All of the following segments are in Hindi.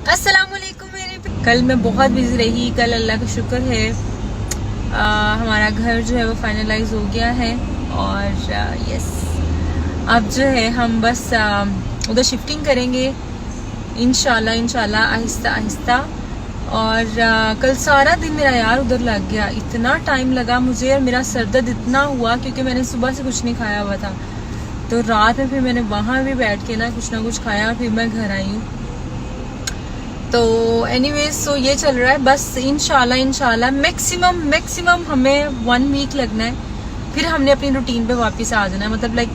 अस्सलामुअलैकुम कल मैं बहुत बिजी रही। कल अल्लाह का शुक्र है हमारा घर जो है वो फाइनलाइज हो गया है और यस अब जो है हम बस उधर शिफ्टिंग करेंगे इंशाल्लाह आहिस्ता आहिस्ता। और कल सारा दिन मेरा यार उधर लग गया, इतना टाइम लगा मुझे और मेरा सर दर्द इतना हुआ क्योंकि मैंने सुबह से कुछ नहीं खाया हुआ था। तो रात में फिर मैंने वहाँ भी बैठ के ना कुछ खाया, फिर मैं घर आई हूँ। तो एनीवेज सो ये चल रहा है बस इंशाल्लाह मैक्सिमम हमें 1 वीक लगना है, फिर हमने अपनी रूटीन पे वापस आ जाना है। मतलब लाइक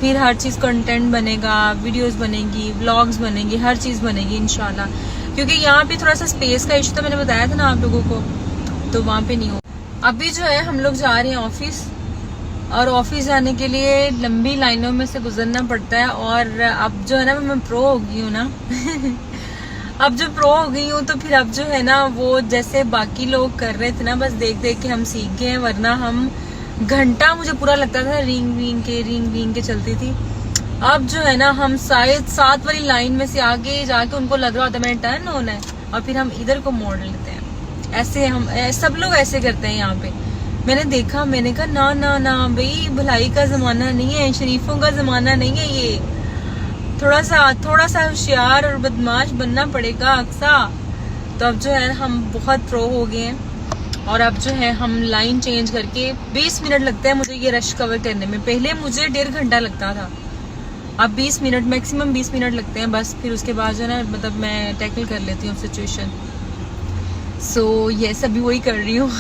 फिर हर चीज़ कंटेंट बनेगा, वीडियोस बनेगी, व्लॉग्स बनेंगी, हर चीज़ बनेगी इंशाल्लाह। क्योंकि यहाँ पे थोड़ा सा स्पेस का इशू था, मैंने बताया था ना आप लोगों को, तो वहाँ पे नहीं हो। अभी जो है हम लोग जा रहे हैं ऑफिस, और ऑफिस जाने के लिए लंबी लाइनों में से गुजरना पड़ता है। और अब जो है ना मैं प्रो हो गई हूँ ना अब जब प्रो हो गई हूँ तो फिर अब जो है ना वो जैसे बाकी लोग कर रहे थे ना, बस देख देख के हम सीख गए हैं। वरना हम घंटा मुझे पूरा लगता था रिंग के चलती थी। अब जो है ना हम शायद 7 वाली लाइन में से आगे जाके उनको लग रहा होता है मैंने टर्न होना है, और फिर हम इधर को मोड़ लेते हैं। ऐसे हम सब लोग ऐसे करते हैं यहाँ पे। मैंने देखा, मैंने कहा ना ना ना भाई, भलाई का जमाना नहीं है, शरीफों का जमाना नहीं है ये। थोड़ा सा होशियार और बदमाश बनना पड़ेगा अक्सा। तो अब जो है हम बहुत प्रो हो गए हैं, और अब जो है हम लाइन चेंज करके 20 मिनट लगता है मुझे ये रश कवर करने में। पहले मुझे 1.5 घंटा लगता था, अब 20 मिनट, मैक्सिमम 20 मिनट लगते हैं बस। फिर उसके बाद जो है ना मतलब मैं टैकल कर लेती हूँ सिचुएशन। सो ये अभी वही कर रही हूँ